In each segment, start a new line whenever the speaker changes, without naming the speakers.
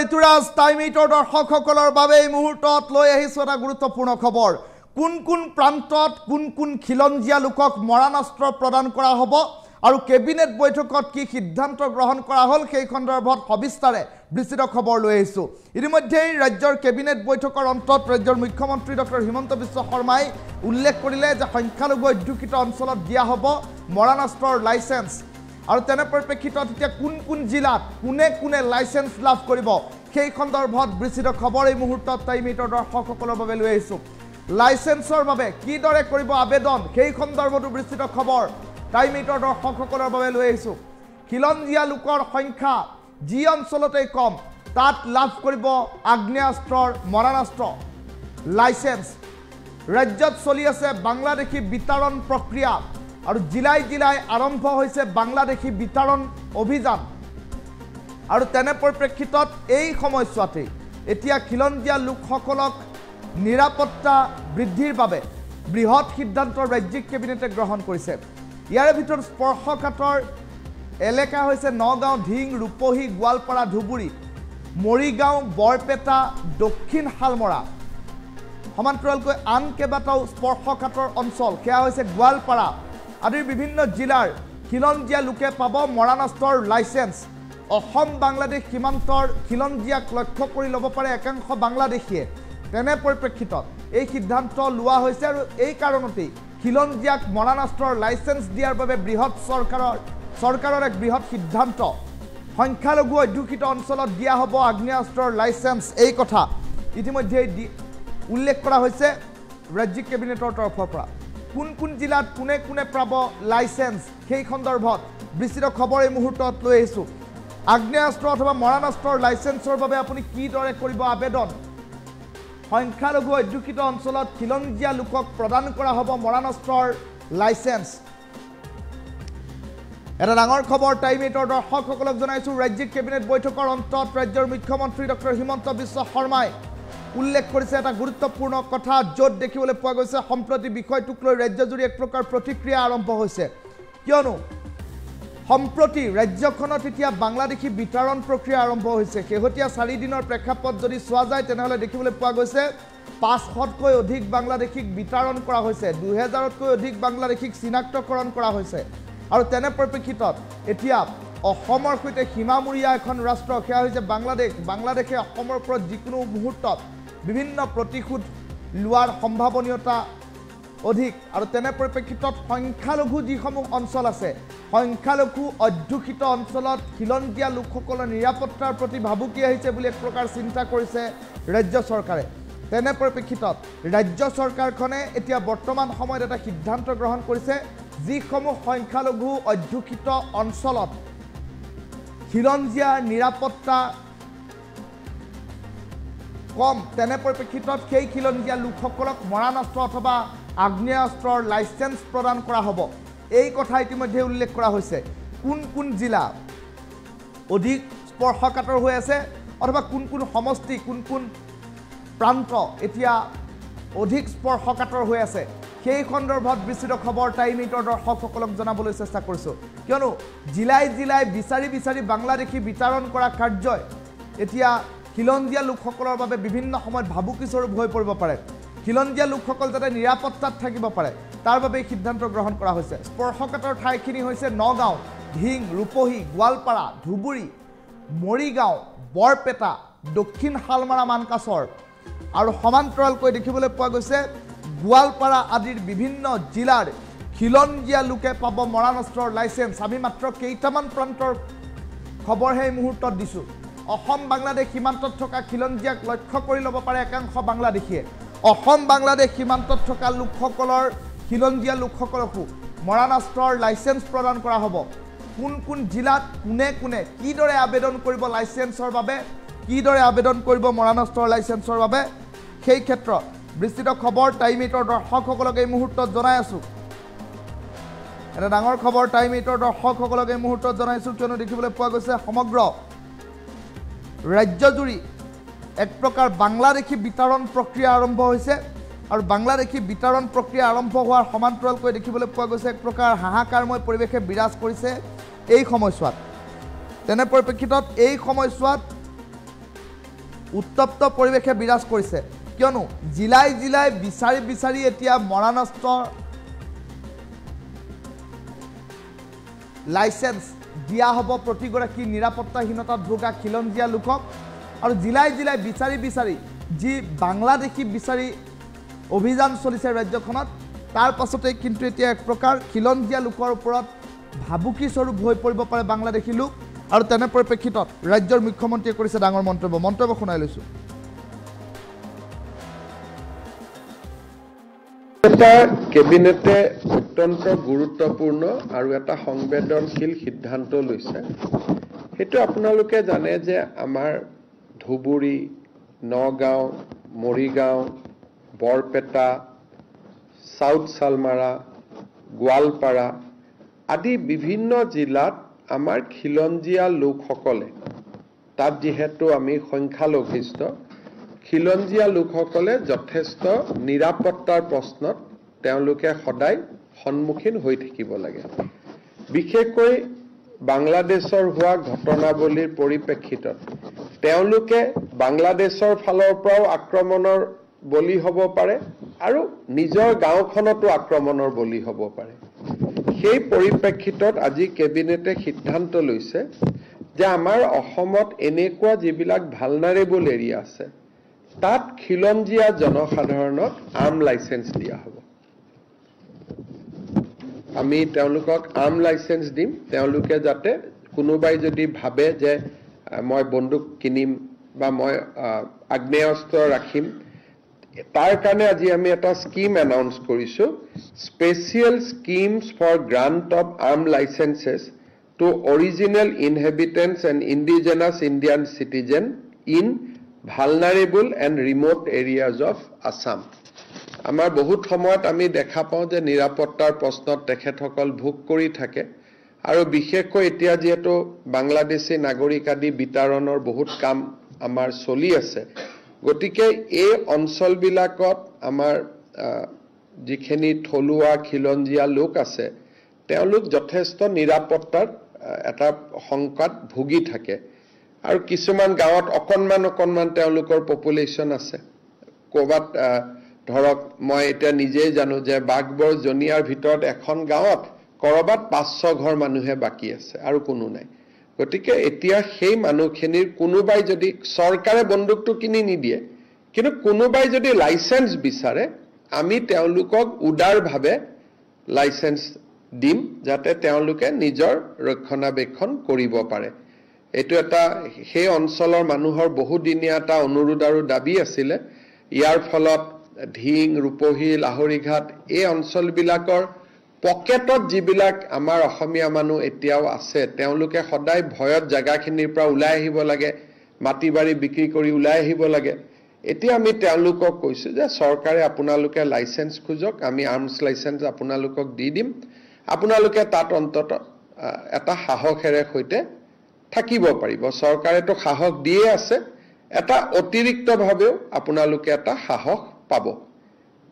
Rituraj time 8 দৰ্শকসকলৰ বাবে এই মুহূৰ্তত লৈ আহিছোঁ এটা গুৰুত্বপূৰ্ণ খবৰ। কোন কোন প্ৰান্তত কোন কোন খিলঞ্জীয়া লোকক মৰাণাস্ত্ৰ প্ৰদান কৰা হ'ব আৰু কেবিনেট বৈঠকত কি সিদ্ধান্ত গ্ৰহণ কৰা হ'ল সেই সন্দৰ্ভত সবিস্তাৰে বিস্তৃত খবৰ লৈ আহিছোঁ। ইতিমধ্যেই ৰাজ্যৰ কেবিনেট বৈঠকৰ অন্তত ৰাজ্যৰ মুখ্যমন্ত্ৰী ডক্টৰ হিমন্ত বিশ্ব শৰ্মাই উল্লেখ কৰিলে যে সংখ্যালঘু অধ্যুষিত অঞ্চলত দিয়া হ'ব মৰাণাস্ত্ৰৰ লাইচেন্স আৰু তেনে পৰিপ্ৰেক্ষিতত এতিয়া কোন কোন জিলাত কোনে কোনে লাইচেন্স লাভ কৰিব সেই সন্দৰ্ভত বিস্তৃত খবৰ এই মুহূৰ্তত টাইম 8 দৰ্শকসকলৰ বাবে লৈ আহিছোঁ। লাইচেন্সৰ বাবে কিদৰে কৰিব আবেদন সেই সন্দৰ্ভতো বিস্তৃত খবৰ টাইম 8 দৰ্শকসকলৰ বাবে লৈ আহিছোঁ। খিলঞ্জীয়া লোকৰ সংখ্যা যি অঞ্চলতেই কম তাত লাভ কৰিব আগ্নেয়াস্ত্ৰৰ মৰাণাস্ত্ৰ লাইচেন্স। ৰাজ্যত চলি আছে বাংলাদেশী বিতৰণ প্ৰক্ৰিয়া আৰু জিলাই জিলাই আৰম্ভ হৈছে বাংলাদেশী বিতৰণ অভিযান আৰু তেনে পৰিপ্ৰেক্ষিতত এই সময়ছোৱাতেই এতিয়া খিলঞ্জীয়া লোকসকলক নিৰাপত্তা বৃদ্ধিৰ বাবে বৃহৎ সিদ্ধান্ত ৰাজ্যিক কেবিনেটে গ্ৰহণ কৰিছে। ইয়াৰে ভিতৰত স্পৰ্শকাতৰ এলেকা হৈছে নগাঁও, ধিং, ৰূপহী, গোৱালপাৰা, ধুবুৰী, মৰিগাঁও, বৰপেটা, দক্ষিণ শালমৰা। সমান্তৰালকৈ আন কেইবাটাও স্পৰ্শকাতৰ অঞ্চল সেয়া হৈছে গোৱালপাৰা আদিৰ বিভিন্ন জিলাৰ খিলঞ্জীয়া লোকে পাব মৰাণাস্ত্ৰৰ লাইচেন্স। অসম বাংলাদেশ সীমান্তৰ খিলঞ্জীয়াক লক্ষ্য কৰি ল'ব পাৰে একাংশ বাংলাদেশীয়ে। তেনে পৰিপ্ৰেক্ষিতত এই সিদ্ধান্ত লোৱা হৈছে আৰু এই কাৰণতেই খিলঞ্জীয়াক মৰাণাস্ত্ৰৰ লাইচেন্স দিয়াৰ বাবে চৰকাৰৰ এক বৃহৎ সিদ্ধান্ত। সংখ্যালঘু অধ্যুষিত অঞ্চলত দিয়া হ'ব আগ্নেয়াস্ত্ৰৰ লাইচেন্স। এই কথা ইতিমধ্যেই উল্লেখ কৰা হৈছে ৰাজ্যিক কেবিনেটৰ তৰফৰ পৰা। কোন কোন জিলাত কোনে কোনে পাব লাইচেন্স সেই সন্দৰ্ভত বিস্তৃত খবৰ এই মুহূৰ্তত লৈ আহিছোঁ। আগ্নেয়াস্ত্ৰ অথবা মৰাণাস্ত্ৰৰ লাইচেন্সৰ বাবে আপুনি কিদৰে কৰিব আবেদন। সংখ্যালঘু অধ্যুষিত অঞ্চলত খিলঞ্জীয়া লোকক প্ৰদান কৰা হ'ব মৰাণাস্ত্ৰৰ লাইচেন্স। এটা ডাঙৰ খবৰ টাইম 8 দৰ্শকসকলক জনাইছোঁ। ৰাজ্যিক কেবিনেট বৈঠকৰ অন্তত ৰাজ্যৰ মুখ্যমন্ত্ৰী ডক্টৰ হিমন্ত বিশ্ব শৰ্মাই উল্লেখ কৰিছে এটা গুৰুত্বপূৰ্ণ কথা, য'ত দেখিবলৈ পোৱা গৈছে সম্প্ৰতি বিষয়টোক লৈ ৰাজ্যজুৰি এক প্ৰকাৰ প্ৰতিক্ৰিয়া আৰম্ভ হৈছে। কিয়নো সম্প্ৰতি ৰাজ্যখনত এতিয়া বাংলাদেশী বিতৰণ প্ৰক্ৰিয়া আৰম্ভ হৈছে। শেহতীয়া 4 দিনৰ প্ৰেক্ষাপট যদি চোৱা যায় তেনেহ'লে দেখিবলৈ পোৱা গৈছে 500তকৈ অধিক বাংলাদেশীক বিতৰণ কৰা হৈছে, 2000তকৈ অধিক বাংলাদেশীক চিনাক্তকৰণ কৰা হৈছে আৰু তেনে পৰিপ্ৰেক্ষিতত এতিয়া অসমৰ সৈতে সীমামূৰীয়া এখন ৰাষ্ট্ৰ সেয়া হৈছে বাংলাদেশ। বাংলাদেশে অসমৰ ওপৰত যিকোনো মুহূৰ্তত বিভিন্ন প্ৰতিশোধ লোৱাৰ সম্ভাৱনীয়তা অধিক আৰু তেনে পৰিপ্ৰেক্ষিতত সংখ্যালঘু যিসমূহ অঞ্চল আছে সংখ্যালঘু অধ্যুষিত অঞ্চলত খিলঞ্জীয়া লোকসকলৰ নিৰাপত্তাৰ প্ৰতি ভাবুকি আহিছে বুলি এক প্ৰকাৰ চিন্তা কৰিছে ৰাজ্য চৰকাৰে। তেনে পৰিপ্ৰেক্ষিতত ৰাজ্য চৰকাৰখনে এতিয়া বৰ্তমান সময়ত এটা সিদ্ধান্ত গ্ৰহণ কৰিছে, যিসমূহ সংখ্যালঘু অধ্যুষিত অঞ্চলত খিলঞ্জীয়াৰ নিৰাপত্তা কম তেনে পৰিপ্ৰেক্ষিতত সেই খিলঞ্জীয়া লোকসকলক মৰাণাস্ত্ৰ অথবা আগ্নেয়াস্ত্ৰৰ লাইচেন্স প্ৰদান কৰা হ'ব। এই কথা ইতিমধ্যে উল্লেখ কৰা হৈছে। কোন কোন জিলা অধিক স্পৰ্শকাতৰ হৈ আছে অথবা কোন কোন সমষ্টি কোন কোন প্ৰান্ত এতিয়া অধিক স্পৰ্শকাতৰ হৈ আছে সেই সন্দৰ্ভত বিস্তৃত খবৰ টাইম 8 দৰ্শকসকলক জনাবলৈ চেষ্টা কৰিছোঁ। কিয়নো জিলাই জিলাই বিচাৰি বিচাৰি বাংলাদেশী বিতৰণ কৰা কাৰ্যই এতিয়া খিলঞ্জীয়া লোকসকলৰ বাবে বিভিন্ন সময়ত ভাবুকিস্বৰূপ হৈ পৰিব পাৰে। খিলঞ্জীয়া লোকসকল যাতে নিৰাপত্তাত থাকিব পাৰে তাৰ বাবে সিদ্ধান্ত গ্ৰহণ কৰা হৈছে। স্পৰ্শকাতৰ ঠাইখিনি হৈছে নগাঁও, ধিং, ৰূপহী, গোৱালপাৰা, ধুবুৰী, মৰিগাঁও, বৰপেটা, দক্ষিণ শালমৰা, মানকাছৰ আৰু সমান্তৰালকৈ দেখিবলৈ পোৱা গৈছে গোৱালপাৰা আদিৰ বিভিন্ন জিলাৰ খিলঞ্জীয়া লোকে পাব মৰাণাস্ত্ৰৰ লাইচেন্স। আমি মাত্ৰ কেইটামান প্ৰান্তৰ খবৰহে এই মুহূৰ্তত দিছোঁ। অসম বাংলাদেশ সীমান্তত থকা খিলঞ্জীয়াক লক্ষ্য কৰি ল'ব পাৰে একাংশ বাংলাদেশীয়ে। অসম বাংলাদেশ সীমান্তত থকা লোকসকলৰ খিলঞ্জীয়া লোকসকলকো মৰাণাস্ত্ৰৰ লাইচেন্স প্ৰদান কৰা হ'ব। কোন কোন জিলাত কোনে কোনে কিদৰে আবেদন কৰিব লাইচেন্সৰ বাবে, কিদৰে আবেদন কৰিব মৰাণাস্ত্ৰৰ লাইচেন্সৰ বাবে সেই ক্ষেত্ৰত বিস্তৃত খবৰ টাইম 8 দৰ্শকসকলক এই মুহূৰ্তত জনাই আছোঁ। এটা ডাঙৰ খবৰ টাইম 8 দৰ্শকসকলক এই মুহূৰ্তত জনাইছোঁ, কিয়নো দেখিবলৈ পোৱা গৈছে সমগ্ৰ ৰাজ্যজুৰি এক প্ৰকাৰ বাংলাদেশী বিতৰণ প্ৰক্ৰিয়া আৰম্ভ হৈছে আৰু বাংলাদেশী বিতৰণ প্ৰক্ৰিয়া আৰম্ভ হোৱাৰ সমান্তৰালকৈ দেখিবলৈ পোৱা গৈছে এক প্ৰকাৰ হাহাকাৰময় পৰিৱেশে বিৰাজ কৰিছে এই সময়ছোৱাত। তেনে পৰিপ্ৰেক্ষিতত এই সময়ছোৱাত উত্তপ্ত পৰিৱেশে বিৰাজ কৰিছে কিয়নো জিলাই জিলাই বিচাৰি বিচাৰি এতিয়া মৰাণস্ত্ৰ লাইসেন্স দিয়া হ'ব প্ৰতিগৰাকী নিৰাপত্তাহীনতাত ভোগা খিলঞ্জীয়া লোকক আৰু জিলাই জিলাই বিচাৰি বিচাৰি যি বাংলাদেশী বিচাৰি অভিযান চলিছে ৰাজ্যখনত তাৰ পাছতে কিন্তু এতিয়া এক প্ৰকাৰ খিলঞ্জীয়া লোকৰ ওপৰত ভাবুকি স্বৰূপ হৈ পৰিব পাৰে বাংলাদেশী লোক আৰু তেনে পৰিপ্ৰেক্ষিতত ৰাজ্যৰ মুখ্যমন্ত্ৰীয়ে কৰিছে ডাঙৰ মন্তব্য শুনাই লৈছো
এটা কেবিনেটে অত্যন্ত গুৰুত্বপূৰ্ণ আৰু এটা সংবেদনশীল সিদ্ধান্ত লৈছে হেতু আপোনালোকে জানে যে আমাৰ ধুবুৰী নগাঁও মৰিগাঁও বৰপেটা সাউথ সালমাৰা গোৱালপাৰা আদি বিভিন্ন জিলাত আমাৰ খিলঞ্জীয়া লোকসকলে তাত যেহেতু আমি সংখ্যালঘিষ্ঠ খিলঞ্জীয়া লোকসকলে যথেষ্ট নিৰাপত্তাৰ প্ৰশ্নত তেওঁলোকে সদায় সন্মুখীন হৈ থাকিব লাগে বিশেষকৈ বাংলাদেশৰ হোৱা ঘটনাৱলীৰ পৰিপ্ৰেক্ষিতত তেওঁলোকে বাংলাদেশৰ ফালৰ পৰাও আক্ৰমণৰ বলি হ'ব পাৰে আৰু নিজৰ গাঁওখনতো আক্ৰমণৰ বলি হ'ব পাৰে সেই পৰিপ্ৰেক্ষিতত আজি কেবিনেটে সিদ্ধান্ত লৈছে যে আমাৰ অসমত এনেকুৱা যিবিলাক ভালনাৰেবল এৰিয়া আছে তাত খিলঞ্জীয়া জনসাধাৰণক আৰ্ম লাইসেন্স দিয়া হ'ব আমি তেওঁলোকক আৰ্ম লাইসেন্স দিম তেওঁলোকে যাতে কোনোবাই যদি ভাবে যে মই বন্দুক কিনিম বা মই আগ্নেয়াস্ত্ৰ ৰাখিম তাৰ কাৰণে আজি আমি এটা স্কিম এনাউন্স কৰিছো special schemes for grant of arm licenses to original inhabitants and indigenous Indian citizen in vulnerable and remote areas of Assam. আমাৰ বহুত সময়ত আমি দেখা পাওঁ যে নিৰাপত্তাৰ প্ৰশ্নত তেখেতসকল ভোগ কৰি থাকে আৰু বিশেষকৈ এতিয়া যেহেতু বাংলাদেশী নাগৰিক আদি বিতৰণৰ বহুত কাম আমাৰ চলি আছে গতিকে এই অঞ্চলবিলাকত আমাৰ যিখিনি থলুৱা খিলঞ্জীয়া লোক আছে তেওঁলোক যথেষ্ট নিৰাপত্তাৰ এটা সংকট ভুগি থাকে আৰু কিছুমান গাঁৱত অকনমান তেওঁলোকৰ পপুলেশ্যন আছে কোবাত ধৰক মই এতিয়া নিজে জানো যে বাগবৰ জনিয়াৰ ভিতৰত এখন গাঁৱত কৰবাত 500 ঘৰ মানুহে বাকি আছে আৰু কোনো নাই গতিকে এতিয়া সেই মানুহখিনিৰ কোনোবাই যদি চৰকাৰে বন্দুকটো কিনি নিদিয়ে কিন্তু কোনোবাই যদি লাইসেন্স বিচাৰে আমি তেওঁলোকক উদাৰভাৱে লাইসেন্স দিম যাতে তেওঁলোকে নিজৰ ৰক্ষণাবেক্ষণ কৰিব পাৰে এটো এটা সেই অঞ্চলৰ মানুহৰ বহুদিনীয়া এটা অনুৰোধ আৰু দাবী আছিল ইয়াৰ ফলত ঢিং ৰূপহী লাহৰিঘাট এই অঞ্চলবিলাকৰ পকেটত যিবিলাক আমাৰ অসমীয়া মানুহ এতিয়াও আছে তেওঁলোকে সদায় ভয়ত জাগাখিনিৰ পৰা ওলাই আহিব লাগে মাটিবাৰী বিক্ৰী কৰি ওলাই আহিব লাগে এতিয়া আমি তেওঁলোকক কৈছো যে চৰকাৰে আপোনালোকে লাইসেন্স খুজক আমি আৰ্মছ লাইসেন্স আপোনালোকক দি দিম আপোনালোকে তাত অন্তত এটা সাহসেৰে হৈতে থাকিব পাৰিব চৰকাৰেটো সাহস দিয়ে আছে এটা অতিৰিক্তভাৱেও আপোনালোকে এটা সাহস পাব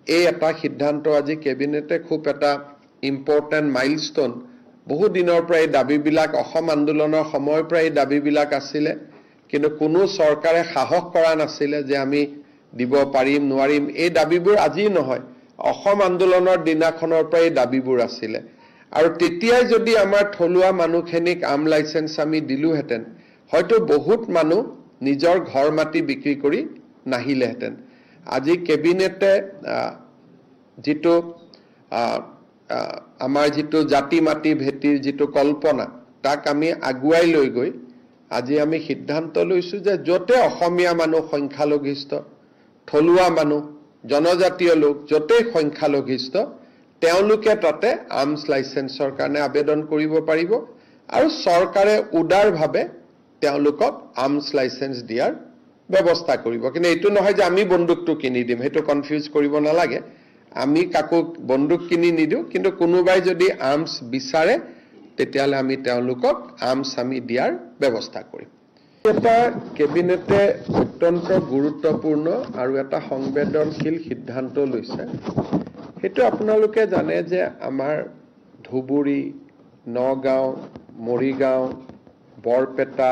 এই এটা সিদ্ধান্ত আজি কেবিনেটে খুব এটা ইম্পৰ্টেন্ট মাইলস্টোন বহু দিনৰ পৰা এই দাবীবিলাক অসম আন্দোলনৰ সময়ৰ পৰা এই দাবীবিলাক আছিল কিন্তু কোনো চৰকাৰে সাহস কৰা নাছিল যে আমি দিব পাৰিম নোৱাৰিম এই দাবীবোৰ আজি নহয় অসম আন্দোলনৰ দিনাখনৰ পৰা এই দাবীবোৰ আছিল আৰু তেতিয়াই যদি আমাৰ থলুৱা মানুহখিনিক আৰ্ম লাইসেন্স আমি দিলোহেতেন হয়তো বহুত মানুহ নিজৰ ঘৰ মাটি বিক্ৰী কৰি নাহিলেহেতেন আজি কেবিনেটে যেটো আমাৰ যেটো জাতি মাটি ভেটিৰ যেটো কল্পনা তাক আমি আগুৱাই লৈ গৈ আজি আমি সিদ্ধান্ত লৈছো যে যতে অসমীয়া মানুহ সংখ্যালঘিষ্ঠ থলুৱা মানুহ জনজাতীয় লোক যতে সংখ্যালঘিষ্ঠ তেওঁলোকে তাতে আৰ্মছ লাইসেন্সৰ কাৰণে আবেদন কৰিব পাৰিব আৰু চৰকাৰে উদাৰভাৱে তেওঁলোকক আৰ্মছ লাইসেন্স দিয়াৰ ব্যৱস্থা কৰিব কিন্তু এটো নহয় যে আমি বন্দুকটো কিনি দিম হেতু কনফিউজ কৰিব নালাগে আমি কাকো বন্দুক কিনি নিদিও কিন্তু কোনোবাই যদি আৰ্মছ বিচাৰে তেতিয়ালে আমি তেওঁলোকক আৰ্মছ আমি দিয়াৰ ব্যৱস্থা কৰিম এটা কেবিনেটে অত্যন্ত গুৰুত্বপূৰ্ণ আৰু এটা সংবেদনশীল সিদ্ধান্ত লৈছে হেতু আপোনালোকে জানে যে আমাৰ ধুবুৰী নগাঁও মৰিগাঁও বৰপেটা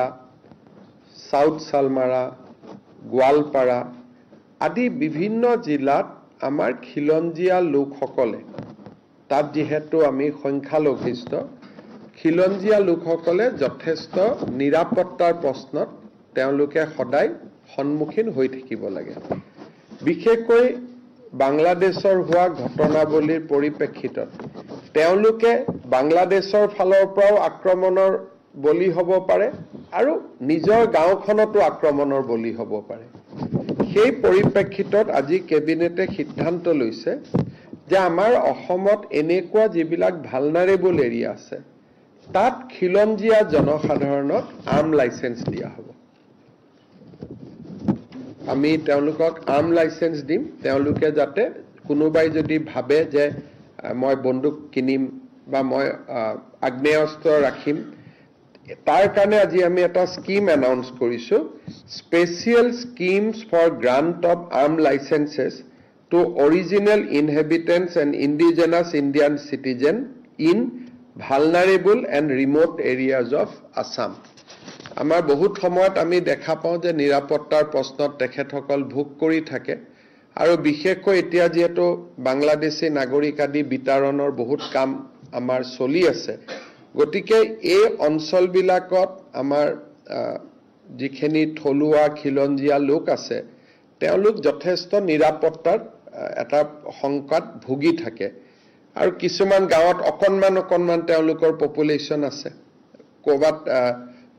সাউথ সালমাৰা গোৱালপাৰা আদি বিভিন্ন জিলাত আমাৰ খিলঞ্জীয়া লোকসকলে, তাত যিহেতু আমি সংখ্যালঘিষ্ঠ, খিলঞ্জীয়া লোকসকলে যথেষ্ট নিৰাপত্তাৰ প্ৰশ্নত তেওঁলোকে সদায় সন্মুখীন হৈ থাকিব লাগে। বিশেষকৈ বাংলাদেশৰ হোৱা ঘটনাৱলীৰ পৰিপ্ৰেক্ষিতত তেওঁলোকে বাংলাদেশৰ ফালৰ পৰাও আক্ৰমণৰ বলি হ'ব পাৰে আৰু নিজৰ গাঁওখনতো আক্ৰমণৰ বলি হ'ব পাৰে। সেই পৰিপ্ৰেক্ষিতত আজি কেবিনেটে সিদ্ধান্ত লৈছে যে আমাৰ অসমত এনেকুৱা যিবিলাক ভালনাৰেবল এৰিয়া আছে তাত খিলঞ্জীয়া জনসাধাৰণক আৰ্ম লাইচেন্স দিয়া হ'ব। আমি তেওঁলোকক আৰ্ম লাইচেন্স দিম, তেওঁলোকে যাতে কোনোবাই যদি ভাবে যে মই বন্দুক কিনিম বা মই আগ্নেয়াস্ত্ৰ ৰাখিম, তাৰ কাৰণে আজি আমি এটা স্কিম এনাউন্স কৰিছো, special schemes for grant of arm licenses to original inhabitants and indigenous Indian citizen in vulnerable and remote areas of Assam. আমাৰ বহুত সময়ত আমি দেখা পাওঁ যে নিৰাপত্তাৰ প্ৰশ্নত তেখেতসকল ভোগ কৰি থাকে আৰু বিশেষকৈ এতিয়া যিহেতু বাংলাদেশী নাগৰিক আদি বিতৰণৰ বহুত কাম আমাৰ চলি আছে, গতিকে এই অঞ্চলবিলাকত আমাৰ যিখিনি থলুৱা খিলঞ্জীয়া লোক আছে তেওঁলোক যথেষ্ট নিৰাপত্তাৰ এটা শংকাত ভুগি থাকে আৰু কিছুমান গাঁৱত অকণমান তেওঁলোকৰ পপুলেশ্যন আছে। ক'ৰবাত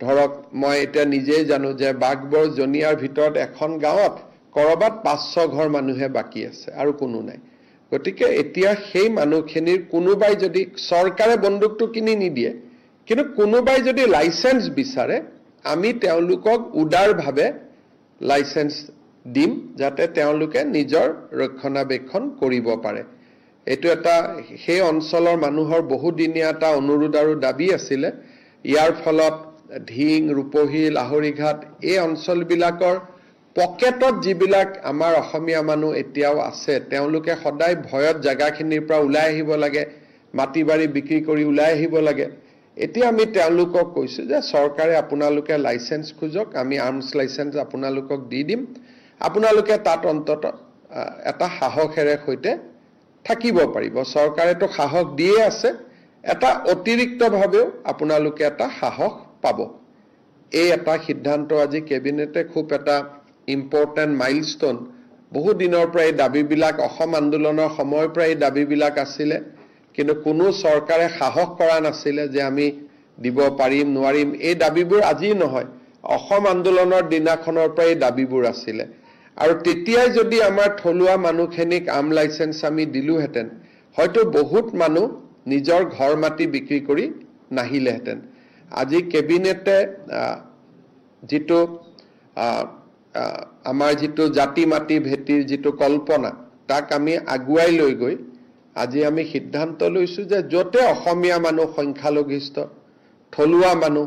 ধৰক মই এতিয়া নিজেই জানো যে বাঘবৰ জনিয়াৰ ভিতৰত এখন গাঁৱত ক'ৰবাত 500 ঘৰ মানুহে বাকী আছে আৰু কোনো নাই। গতিকে এতিয়া সেই মানুহখিনিৰ কোনোবাই যদি চৰকাৰে বন্দুকটো কিনি নিদিয়ে, কিন্তু কোনোবাই যদি লাইচেন্স বিচাৰে আমি তেওঁলোকক উদাৰভাৱে লাইচেন্স দিম যাতে তেওঁলোকে নিজৰ ৰক্ষণাবেক্ষণ কৰিব পাৰে। এইটো এটা সেই অঞ্চলৰ মানুহৰ বহুদিনীয়া এটা অনুৰোধ আৰু দাবী আছিলে। ইয়াৰ ফলত ধিং, ৰূপহী, লাহৰীঘাট এই অঞ্চলবিলাকৰ পকেটত যিবিলাক আমাৰ অসমীয়া মানুহ এতিয়াও আছে তেওঁলোকে সদায় ভয়ত জাগাখিনিৰ পৰা ওলাই আহিব লাগে, মাটি বাৰী বিক্ৰী কৰি ওলাই আহিব লাগে। এতিয়া আমি তেওঁলোকক কৈছো যে চৰকাৰে আপোনালোকে লাইচেন্স খোজক, আমি আৰ্মছ লাইচেন্স আপোনালোকক দি দিম, আপোনালোকে তাত অন্তত এটা সাহসেৰে সৈতে থাকিব পাৰিব। চৰকাৰেতো সাহস দিয়ে আছে, এটা অতিৰিক্তভাৱেও আপোনালোকে এটা সাহস পাব। এই এটা সিদ্ধান্ত আজি কেবিনেটে খুব এটা ইম্পৰ্টেণ্ট মাইলষ্টন। বহু দিনৰ পৰা এই দাবীবিলাক অসম আন্দোলনৰ সময়ৰ পৰা এই দাবীবিলাক আছিলে, কিন্তু কোনো চৰকাৰে সাহস কৰা নাছিলে যে আমি দিব পাৰিম নোৱাৰিম। এই দাবীবোৰ আজি নহয়, অসম আন্দোলনৰ দিনাখনৰ পৰা এই দাবীবোৰ আছিলে। আৰু তেতিয়াই যদি আমাৰ থলুৱা মানুহখিনিক আৰ্ম লাইচেন্স আমি দিলোহেঁতেন, হয়তো বহুত মানুহ নিজৰ ঘৰ মাটি বিক্ৰী কৰি নাহিলেহেঁতেন। আজি কেবিনেটে যিটো আমাৰ যিটো জাতি মাটি ভেটিৰ যিটো কল্পনা তাক আমি আগুৱাই লৈ গৈ আজি আমি সিদ্ধান্ত লৈছো যে য'তে অসমীয়া মানুহ সংখ্যালঘিষ্ঠ, থলুৱা মানুহ,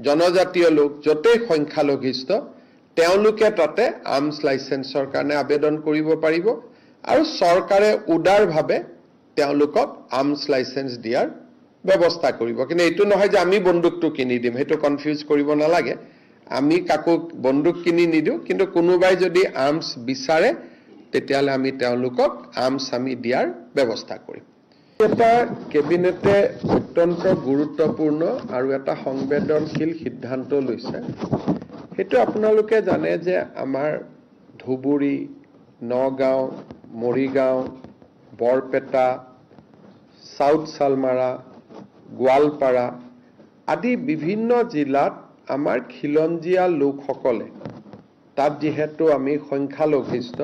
জনজাতীয় লোক য'তেই সংখ্যালঘিষ্ঠ তেওঁলোকে তাতে আৰ্মছ লাইচেন্সৰ কাৰণে আবেদন কৰিব পাৰিব আৰু চৰকাৰে উদাৰভাৱে তেওঁলোকক আৰ্মছ লাইচেন্স দিয়াৰ ব্যৱস্থা কৰিব। কিন্তু এইটো নহয় যে আমি বন্দুকটো কিনি দিম, সেইটো কনফিউজ কৰিব নালাগে। আমি কাকো বন্দুক কিনি নিদিওঁ, কিন্তু কোনোবাই যদি আৰ্মছ বিচাৰে তেতিয়াহ'লে আমি তেওঁলোকক আৰ্মছ আমি দিয়াৰ ব্যৱস্থা কৰিম। এটা কেবিনেটে অত্যন্ত গুৰুত্বপূৰ্ণ আৰু এটা সংবেদনশীল সিদ্ধান্ত লৈছে। সেইটো আপোনালোকে জানে যে আমাৰ ধুবুৰী, নগাঁও, মৰিগাঁও, বৰপেটা, চাউথ চালমাৰা, গোৱালপাৰা আদি বিভিন্ন জিলাত আমাৰ খিলঞ্জীয়া লোকসকলে, তাত যিহেতু আমি সংখ্যালঘিষ্ঠ,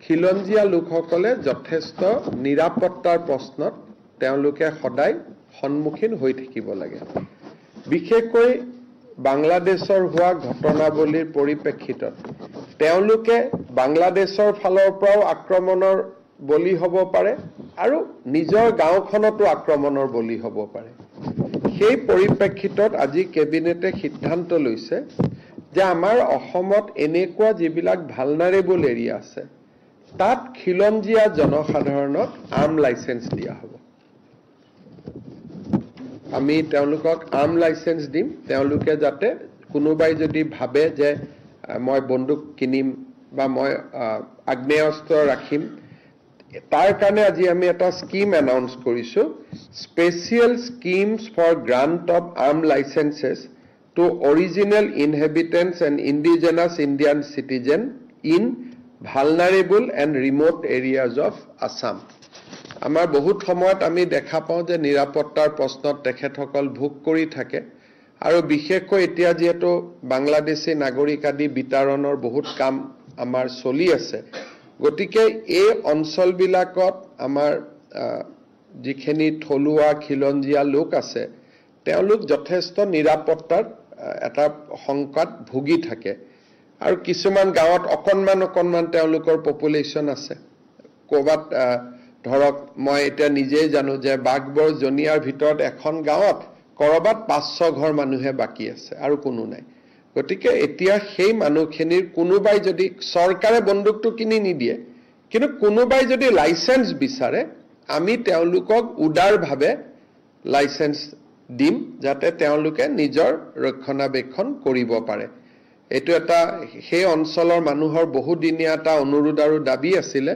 খিলঞ্জীয়া লোকসকলে যথেষ্ট নিৰাপত্তাৰ প্ৰশ্নত তেওঁলোকে সদায় সন্মুখীন হৈ থাকিব লাগে। বিশেষকৈ বাংলাদেশৰ হোৱা ঘটনাৱলীৰ পৰিপ্ৰেক্ষিতত তেওঁলোকে বাংলাদেশৰ ফালৰ পৰাও আক্ৰমণৰ বলি হ'ব পাৰে আৰু নিজৰ গাঁওখনতো আক্ৰমণৰ বলি হ'ব পাৰে। সেই পৰিপ্ৰেক্ষিতত আজি কেবিনেটে সিদ্ধান্ত লৈছে যে আমাৰ অসমত এনেকুৱা যিবিলাক ভালনাৰেবল এৰিয়া আছে তাত খিলঞ্জীয়া জনসাধাৰণক আৰ্ম লাইচেন্স দিয়া হ'ব। আমি তেওঁলোকক আৰ্ম লাইচেন্স দিম, তেওঁলোকে যাতে কোনোবাই যদি ভাবে যে মই বন্দুক কিনিম বা মই আগ্নেয়াস্ত্ৰ ৰাখিম তাৰ কাৰণে আজি আমি এটা স্কিম এনাউন্স কৰিছো special schemes for grant of arm licenses to original inhabitants and indigenous Indian citizen in vulnerable and remote areas of Assam আমাৰ বহুত সময়ত আমি দেখা পাওঁ যে নিৰাপত্তাৰ প্ৰশ্নত তেখেতসকল ভোগ কৰি থাকে আৰু বিশেষকৈ এতিয়া যেহেতু বাংলাদেশী নাগৰিক আদি বিতৰণৰ বহুত কাম আমাৰ চলি আছে গতিকে এই অঞ্চলবিলাকত আমাৰ যিখিনি থলুৱা খিলঞ্জীয়া লোক আছে তেওঁলোক যথেষ্ট নিৰাপত্তাৰ এটা সংকট ভুগি থাকে আৰু কিছুমান গাঁৱত অকণমান তেওঁলোকৰ পপুলেশ্যন আছে ক'বাত ধৰক মই এতিয়া নিজেই জানো যে বাগবৰ জনিয়াৰ ভিতৰত এখন গাঁৱত কৰবাত 500 ঘৰ মানুহে বাকি আছে আৰু কোনো নাই গতিকে এতিয়া সেই মানুহখিনিৰ কোনোবাই যদি চৰকাৰে বন্দুকটো কিনি নিদিয়ে কিন্তু কোনোবাই যদি লাইসেন্স বিচাৰে আমি তেওঁলোকক উদাৰভাৱে লাইসেন্স দিম যাতে তেওঁলোকে নিজৰ ৰক্ষণাবেক্ষণ কৰিব পাৰে এটো এটা সেই অঞ্চলৰ মানুহৰ বহুদিনীয়া এটা অনুৰোধ আৰু দাবী আছিল